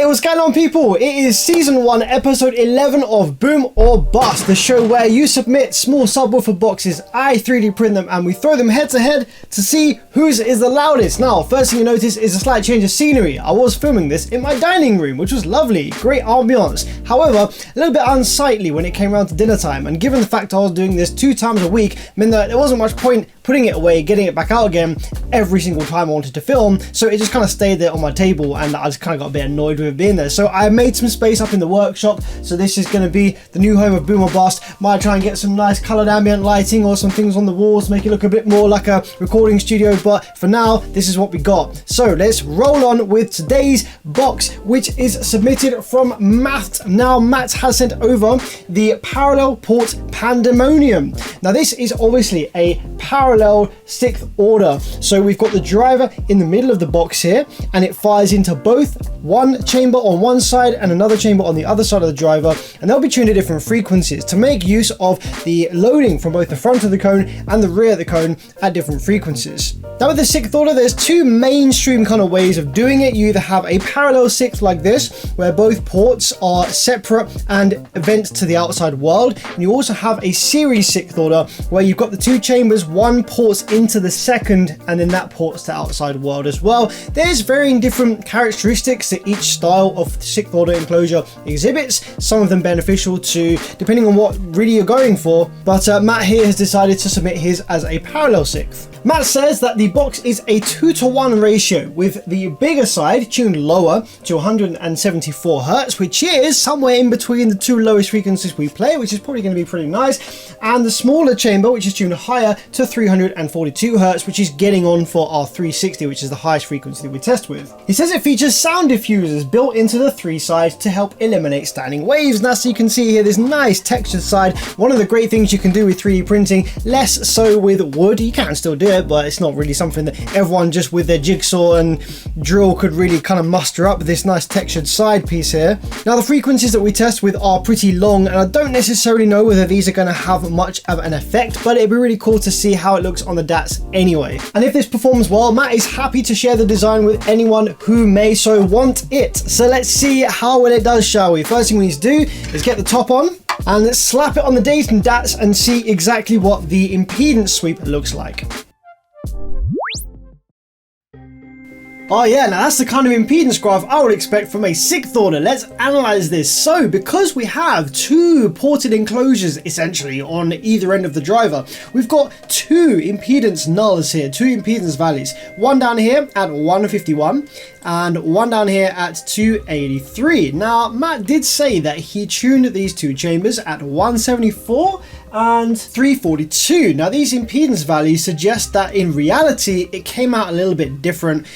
Hey, what's going on, people? It is season 1, episode 11 of Boom or Bust, the show where you submit small subwoofer boxes, I 3D print them, and we throw them head to head to see whose is the loudest. Now, first thing you notice is a slight change of scenery. I was filming this in my dining room, which was lovely, great ambiance. However, a little bit unsightly when it came around to dinner time, and given the fact I was doing this 2 times a week, meant that there wasn't much point putting it away, getting it back out again every single time I wanted to film, so it just kind of stayed there on my table, and I just kind of got a bit annoyed with it being there. So I made some space up in the workshop, so this is going to be the new home of Boom or Bust. Might try and get some nice coloured ambient lighting or some things on the walls to make it look a bit more like a recording studio, but for now, this is what we got. So let's roll on with today's box, which is submitted from Matt. Now, Matt has sent over the Parallel Port Pandemonium. Now, this is obviously a parallel 6th order. So we've got the driver in the middle of the box here, and it fires into both one chamber on one side and another chamber on the other side of the driver, and they'll be tuned at different frequencies to make use of the loading from both the front of the cone and the rear of the cone at different frequencies. Now, with the 6th order, there's 2 mainstream kind of ways of doing it. You either have a parallel 6th like this, where both ports are separate and vent to the outside world, and you also have a series 6th order where you've got the 2 chambers, one ports into the second, and then that ports to outside world as well. There's varying different characteristics that each style of 6th order enclosure exhibits, some of them beneficial to depending on what really you're going for, but Matt here has decided to submit his as a parallel 6th. Matt says that the box is a 2-to-1 ratio, with the bigger side tuned lower to 174 Hz, which is somewhere in between the 2 lowest frequencies we play, which is probably going to be pretty nice, and the smaller chamber, which is tuned higher to 342 Hz, which is getting on for our 360, which is the highest frequency that we test with. He says it features sound diffusers built into the 3 sides to help eliminate standing waves. Now, so you can see here this nice textured side. One of the great things you can do with 3D printing, less so with wood. You can still do it, but it's not really something that everyone just with their jigsaw and drill could really kind of muster up, this nice textured side piece here. Now, the frequencies that we test with are pretty long, and I don't necessarily know whether these are going to have much of an effect, but it'd be really cool to see how it looks on the DATs anyway. And if this performs well, Matt is happy to share the design with anyone who may so want it. So let's see how well it does, shall we? First thing we need to do is get the top on and let's slap it on the datum DATs and see exactly what the impedance sweep looks like. Oh yeah, now that's the kind of impedance graph I would expect from a 6th order. Let's analyze this. So, because we have 2 ported enclosures essentially on either end of the driver, we've got 2 impedance nulls here, 2 impedance values. One down here at 151 and one down here at 283. Now, Matt did say that he tuned these 2 chambers at 174 and 342. Now, these impedance values suggest that in reality it came out a little bit different.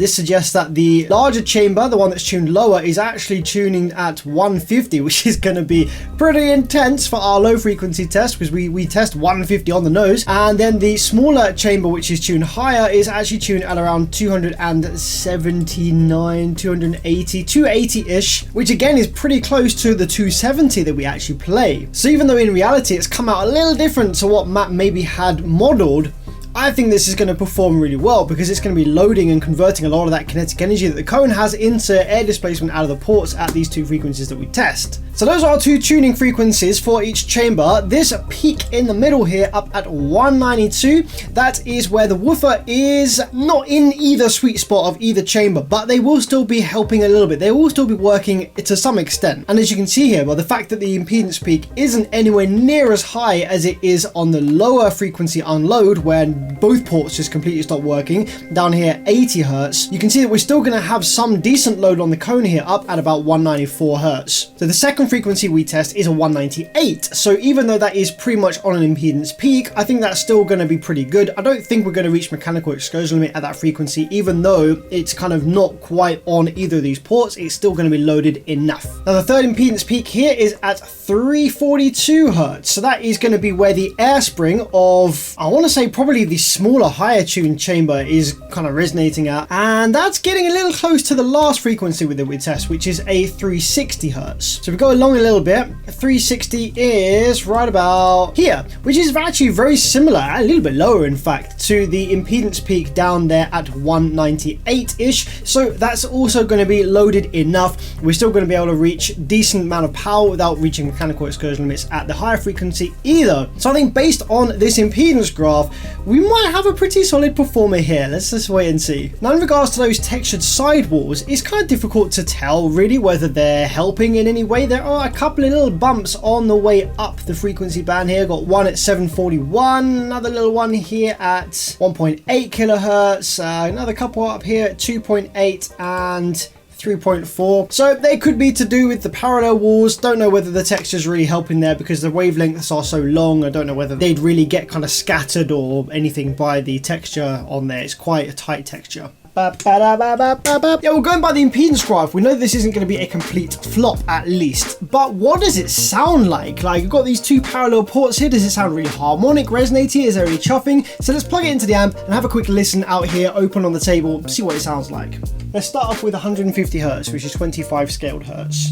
This suggests that the larger chamber, the one that's tuned lower, is actually tuning at 150, which is going to be pretty intense for our low frequency test, because we test 150 on the nose. And then the smaller chamber, which is tuned higher, is actually tuned at around 279, 280, 280-ish, which again is pretty close to the 270 that we actually play. So even though in reality it's come out a little different to what Matt maybe had modeled, I think this is going to perform really well, because it's going to be loading and converting a lot of that kinetic energy that the cone has into air displacement out of the ports at these 2 frequencies that we test. So those are our 2 tuning frequencies for each chamber. This peak in the middle here up at 192, that is where the woofer is not in either sweet spot of either chamber, but they will still be helping a little bit. They will still be working to some extent. And as you can see here, well, the fact that the impedance peak isn't anywhere near as high as it is on the lower frequency unload, when both ports just completely stop working, down here 80 Hz, you can see that we're still going to have some decent load on the cone here up at about 194 Hz. So the second frequency we test is a 198. So even though that is pretty much on an impedance peak, I think that's still going to be pretty good. I don't think we're going to reach mechanical excursion limit at that frequency, even though it's kind of not quite on either of these ports. It's still going to be loaded enough. Now, the third impedance peak here is at 342 Hz. So that is going to be where the air spring of, I want to say probably the smaller, higher tuned chamber is kind of resonating at, and that's getting a little close to the last frequency that we test, which is a 360 hertz. So we go along a little bit. 360 is right about here, which is actually very similar, a little bit lower in fact, to the impedance peak down there at 198-ish. So that's also going to be loaded enough. We're still going to be able to reach a decent amount of power without reaching mechanical excursion limits at the higher frequency either. So I think based on this impedance graph, we might have a pretty solid performer here. Let's just wait and see. Now in regards to those textured sidewalls, it's kind of difficult to tell really whether they're helping in any way. There are a couple of little bumps on the way up the frequency band here. Got one at 741, another little one here at 1.8 kilohertz, another couple up here at 2.8 and 3.4. So they could be to do with the parallel walls. Don't know whether the texture is really helping there because the wavelengths are so long. I don't know whether they'd really get kind of scattered or anything by the texture on there. It's quite a tight texture. Yeah, we're going by the impedance graph. We know this isn't going to be a complete flop at least, but what does it sound like? Like, you've got these two parallel ports here. Does it sound really harmonic, resonating? Is there any chuffing? So let's plug it into the amp and have a quick listen out here, open on the table, see what it sounds like. Let's start off with 150 hertz, which is 25 scaled hertz.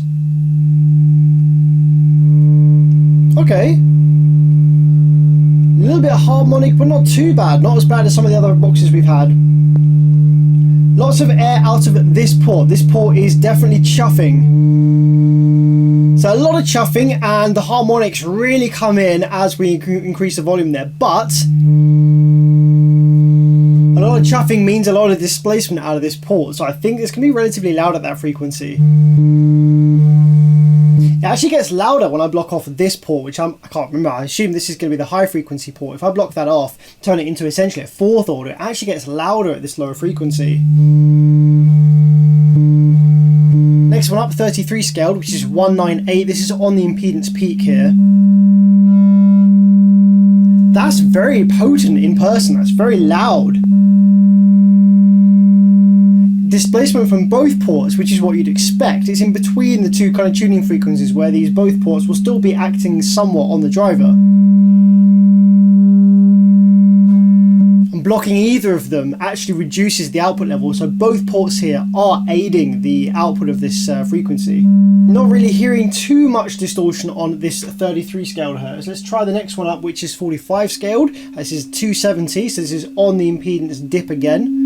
Okay. A little bit harmonic, but not too bad. Not as bad as some of the other boxes we've had. Lots of air out of this port. This port is definitely chuffing. So a lot of chuffing, and the harmonics really come in as we increase the volume there. But a lot of chuffing means a lot of displacement out of this port. So I think this can be relatively loud at that frequency. It actually gets louder when I block off this port, which I can't remember. I assume this is going to be the high frequency port. If I block that off, turn it into essentially a fourth order, it actually gets louder at this lower frequency. Next one up, 33 scaled, which is 198. This is on the impedance peak here. That's very potent in person. That's very loud. Displacement from both ports, which is what you'd expect. It's in between the two kind of tuning frequencies where these both ports will still be acting somewhat on the driver. And blocking either of them actually reduces the output level, so both ports here are aiding the output of this frequency. Not really hearing too much distortion on this 33 scaled hertz. Let's try the next one up, which is 45 scaled. This is 270, so this is on the impedance dip again.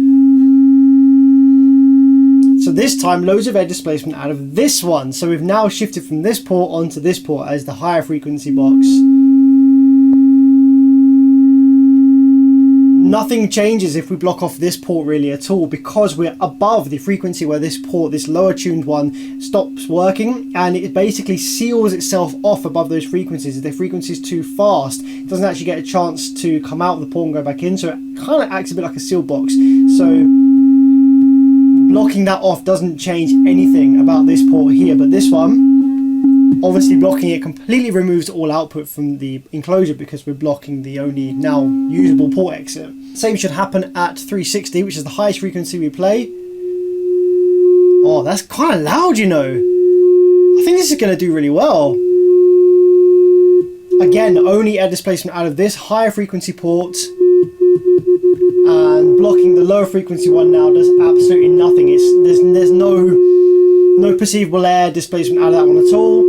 So this time, loads of air displacement out of this one. So we've now shifted from this port onto this port as the higher frequency box. Nothing changes if we block off this port really at all, because we're above the frequency where this port, this lower tuned one, stops working, and it basically seals itself off above those frequencies. If the frequency is too fast, it doesn't actually get a chance to come out of the port and go back in, so it kind of acts a bit like a seal box. So blocking that off doesn't change anything about this port here, but this one, obviously blocking it completely removes all output from the enclosure because we're blocking the only now usable port exit. Same should happen at 360, which is the highest frequency we play. Oh, that's kind of loud, you know. I think this is going to do really well. Again, only air displacement out of this higher frequency port. And blocking the lower frequency one now does absolutely nothing. There's no perceivable air displacement out of that one at all.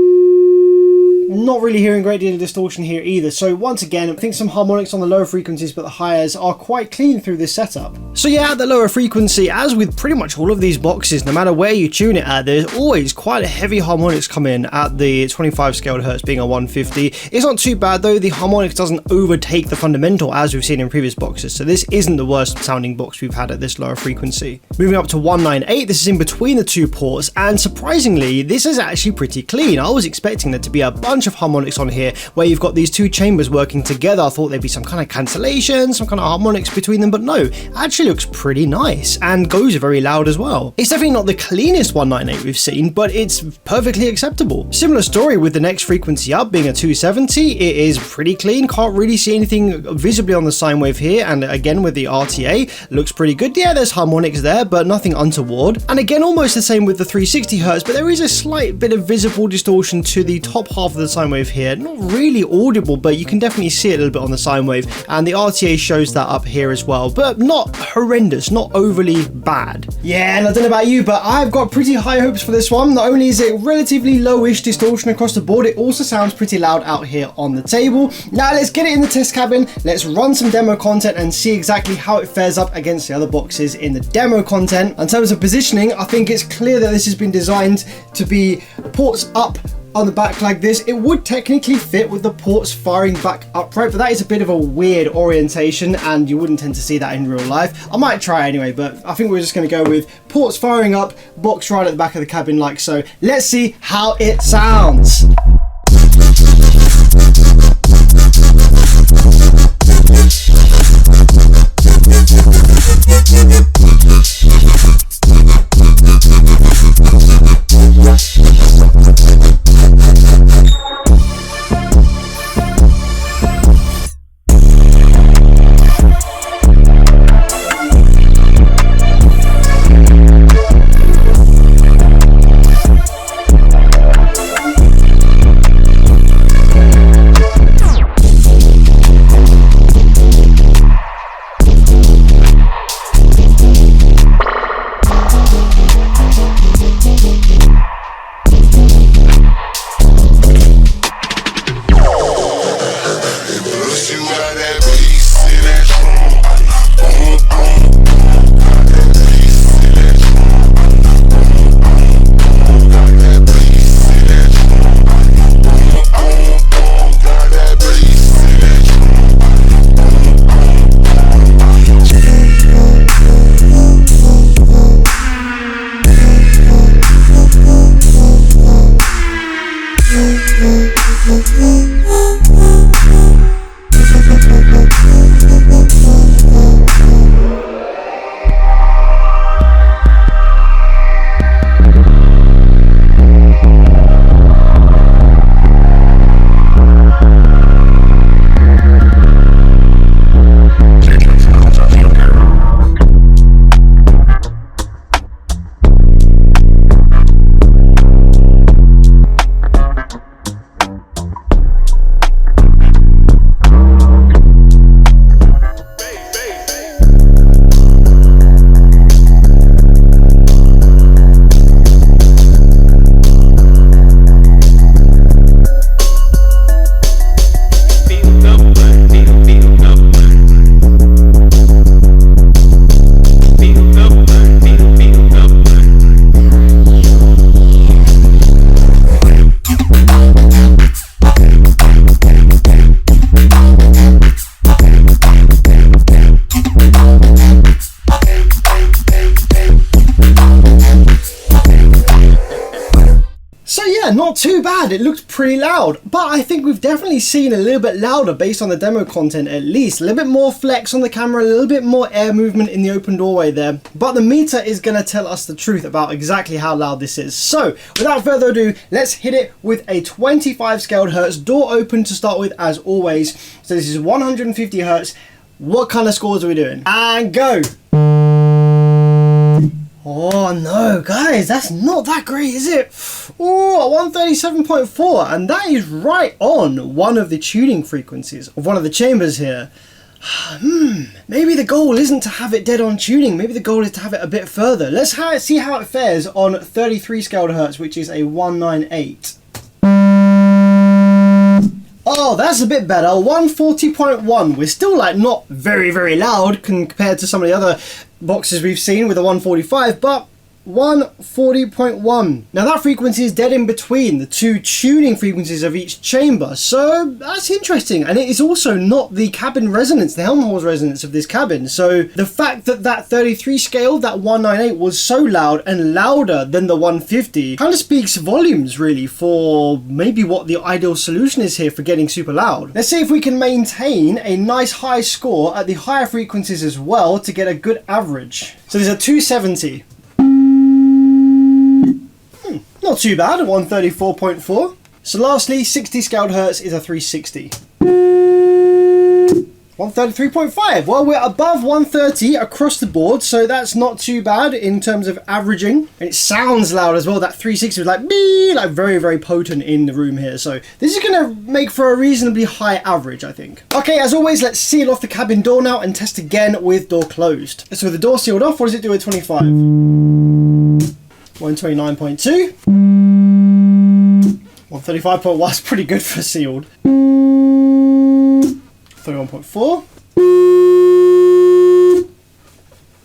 Not really hearing a great deal of distortion here either. So once again, I think some harmonics on the lower frequencies, but the highs are quite clean through this setup. So yeah, at the lower frequency, as with pretty much all of these boxes, no matter where you tune it at, there's always quite a heavy harmonics come in at the 25 scaled hertz being a 150. It's not too bad though. The harmonics doesn't overtake the fundamental as we've seen in previous boxes. So this isn't the worst sounding box we've had at this lower frequency. Moving up to 198, this is in between the two ports, and surprisingly, this is actually pretty clean. I was expecting there to be a bunch of harmonics on here where you've got these two chambers working together. I thought there'd be some kind of cancellation, some kind of harmonics between them, but no, actually looks pretty nice and goes very loud as well. It's definitely not the cleanest 198 we've seen, but it's perfectly acceptable. Similar story with the next frequency up being a 270. It is pretty clean, can't really see anything visibly on the sine wave here, and again with the RTA, looks pretty good. Yeah, there's harmonics there, but nothing untoward. And again, almost the same with the 360 hertz, but there is a slight bit of visible distortion to the top half of the the sine wave here. Not really audible, but you can definitely see it a little bit on the sine wave, and the RTA shows that up here as well, but not horrendous, not overly bad. Yeah, and I don't know about you, but I've got pretty high hopes for this one. Not only is it relatively lowish distortion across the board, it also sounds pretty loud out here on the table. Now let's get it in the test cabin, let's run some demo content and see exactly how it fares up against the other boxes in the demo content. In terms of positioning, I think it's clear that this has been designed to be ports up on the back like this. It would technically fit with the ports firing back upright, but that is a bit of a weird orientation and you wouldn't tend to see that in real life. I might try anyway, but I think we're just going to go with ports firing up, box right at the back of the cabin like so. Let's see how it sounds. Not too bad, it looked pretty loud, but I think we've definitely seen a little bit louder based on the demo content at least. A little bit more flex on the camera, a little bit more air movement in the open doorway there, but the meter is going to tell us the truth about exactly how loud this is. So without further ado, let's hit it with a 25 scaled hertz, door open to start with as always. So this is 150 hertz. What kind of scores are we doing? And go! Oh no, guys, that's not that great, is it? Oh, 137.4, and that is right on one of the tuning frequencies of one of the chambers here. Maybe the goal isn't to have it dead on tuning, maybe the goal is to have it a bit further. Let's see how it fares on 33 scaled hertz, which is a 198. Oh, that's a bit better. 140.1. We're still like not very, very loud compared to some of the other boxes we've seen with a 145, but 140.1. Now that frequency is dead in between the two tuning frequencies of each chamber, so that's interesting. And it is also not the cabin resonance, the Helmholtz resonance of this cabin. So the fact that that 33 scale, that 198 was so loud and louder than the 150 kind of speaks volumes really for maybe what the ideal solution is here for getting super loud. Let's see if we can maintain a nice high score at the higher frequencies as well to get a good average. So there's a 270. Not too bad, 134.4. So lastly, 60 scaled hertz is a 360. 133.5. Well, we're above 130 across the board, so that's not too bad in terms of averaging. And it sounds loud as well. That 360 was like, bee, like very, very potent in the room here. So this is going to make for a reasonably high average, I think. Okay, as always, let's seal off the cabin door now and test again with door closed. So with the door sealed off, what does it do at 25? 129.2. 135.1. That's pretty good for sealed. 31.4.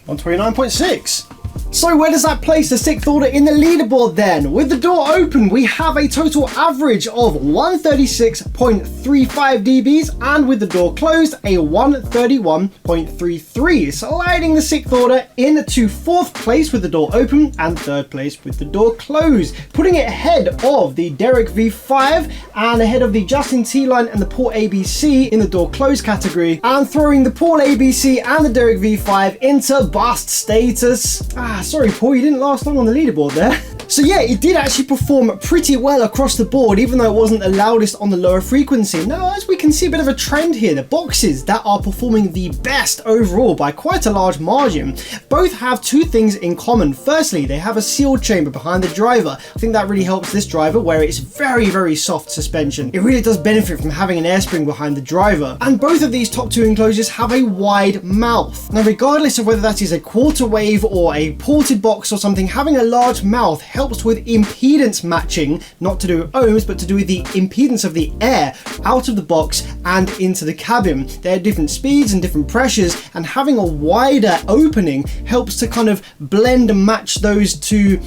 129.6. So where does that place the sixth order in the leaderboard then? With the door open, we have a total average of 136.35 dBs, and with the door closed, a 131.33, sliding the sixth order into fourth place with the door open and third place with the door closed, putting it ahead of the Derek V5 and ahead of the Justin T-Line and the Paul ABC in the door closed category, and throwing the Paul ABC and the Derek V5 into bust status. Sorry Paul, you didn't last long on the leaderboard there. So yeah, it did actually perform pretty well across the board, even though it wasn't the loudest on the lower frequency. Now, as we can see a bit of a trend here, the boxes that are performing the best overall by quite a large margin, both have two things in common. Firstly, they have a sealed chamber behind the driver. I think that really helps this driver, where it's very, very soft suspension. It really does benefit from having an air spring behind the driver. And both of these top two enclosures have a wide mouth. Now, regardless of whether that is a quarter wave or a ported box or something, having a large mouth helps with impedance matching, not to do with ohms, but to do with the impedance of the air out of the box and into the cabin. They're different speeds and different pressures, and having a wider opening helps to kind of blend and match those two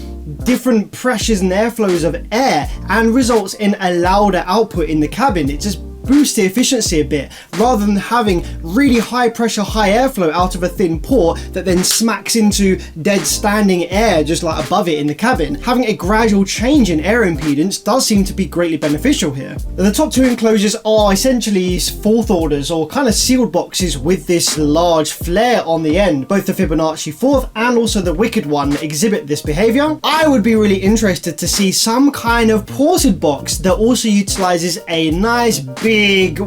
different pressures and airflows of air, and results in a louder output in the cabin. It just boost the efficiency a bit, rather than having really high pressure, high airflow out of a thin port that then smacks into dead standing air just like above it in the cabin. Having a gradual change in air impedance does seem to be greatly beneficial here. The top two enclosures are essentially fourth orders, or kind of sealed boxes with this large flare on the end. Both the Fibonacci fourth and also the Wicked one exhibit this behavior. I would be really interested to see some kind of ported box that also utilizes a nice big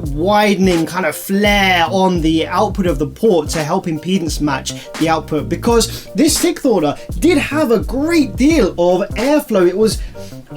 widening kind of flare on the output of the port to help impedance match the output, because this sixth order did have a great deal of airflow. It was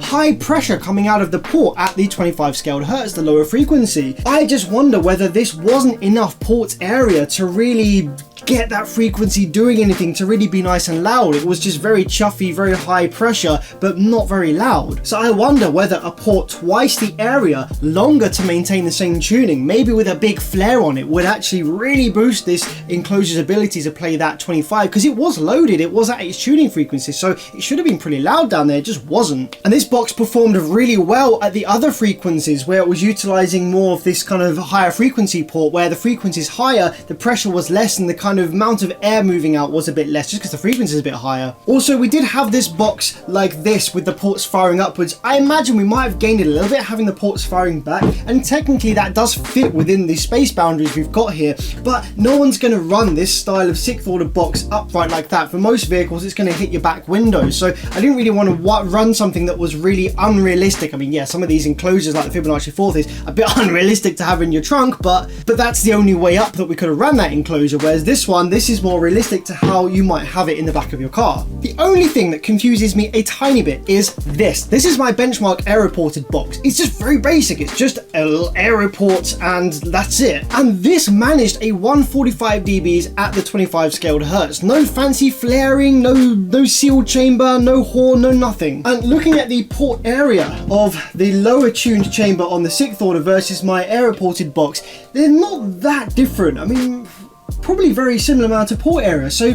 high pressure coming out of the port at the 25 scaled hertz, the lower frequency. I just wonder whether this wasn't enough port area to really get that frequency doing anything, to really be nice and loud. It was just very chuffy, very high pressure, but not very loud. So I wonder whether a port twice the area, longer to maintain the same tuning, maybe with a big flare on it, would actually really boost this enclosure's ability to play that 25, because it was loaded, it was at its tuning frequency, so it should have been pretty loud down there, it just wasn't. And this box performed really well at the other frequencies, where it was utilizing more of this kind of higher frequency port, where the frequency is higher, the pressure was less, and the kind of amount of air moving out was a bit less, just because the frequency is a bit higher. Also, we did have this box like this with the ports firing upwards. I imagine we might have gained it a little bit having the ports firing back, and technically that does fit within the space boundaries we've got here, but no one's going to run this style of sixth order box upright like that. For most vehicles, it's going to hit your back window, so I didn't really want to run something that was really unrealistic. I mean, yeah, some of these enclosures like the Fibonacci fourth is a bit unrealistic to have in your trunk, but that's the only way up that we could have run that enclosure, whereas this is more realistic to how you might have it in the back of your car. The only thing that confuses me a tiny bit is this. This is my benchmark aeroported box. It's just very basic. It's just an aeroport and that's it. And this managed a 145 dBs at the 25 scaled hertz. No fancy flaring, no sealed chamber, no horn, no nothing. And looking at the port area of the lower tuned chamber on the sixth order versus my aeroported box, they're not that different. I mean, probably very similar amount of port area. So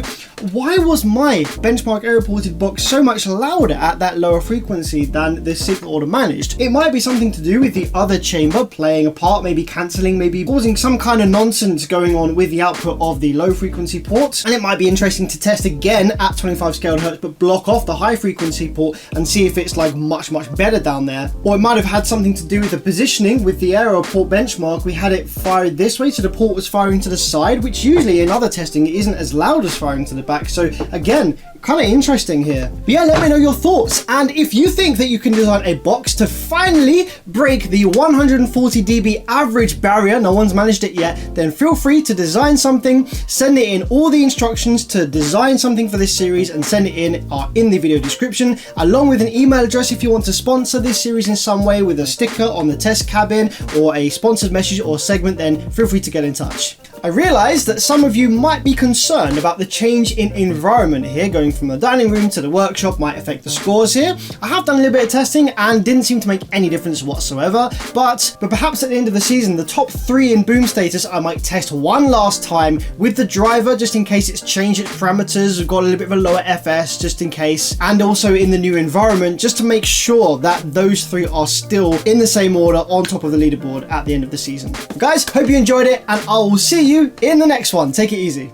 why was my benchmark aeroported box so much louder at that lower frequency than the sixth order managed? It might be something to do with the other chamber playing a part, maybe cancelling, maybe causing some kind of nonsense going on with the output of the low frequency ports. And it might be interesting to test again at 25 scaled hertz, but block off the high frequency port and see if it's like much better down there. Or it might have had something to do with the positioning. With the aero port benchmark, we had it fired this way, so the port was firing to the side, which usually in other testing it isn't as loud as firing to the back. So again, kind of interesting here. But yeah, let me know your thoughts. And if you think that you can design a box to finally break the 140 dB average barrier, no one's managed it yet, then feel free to design something, send it in. All the instructions to design something for this series and send it in are in the video description, along with an email address if you want to sponsor this series in some way with a sticker on the test cabin or a sponsored message or segment, then feel free to get in touch. I realize that some of you might be concerned about the change in environment here, going from the dining room to the workshop might affect the scores here. I have done a little bit of testing and didn't seem to make any difference whatsoever, but perhaps at the end of the season, the top 3 in boom status, I might test one last time with the driver, just in case it's changed its parameters, we've got a little bit of a lower FS just in case, and also in the new environment, just to make sure that those 3 are still in the same order on top of the leaderboard at the end of the season. Guys, hope you enjoyed it, and I will see you in the next one. Take it easy.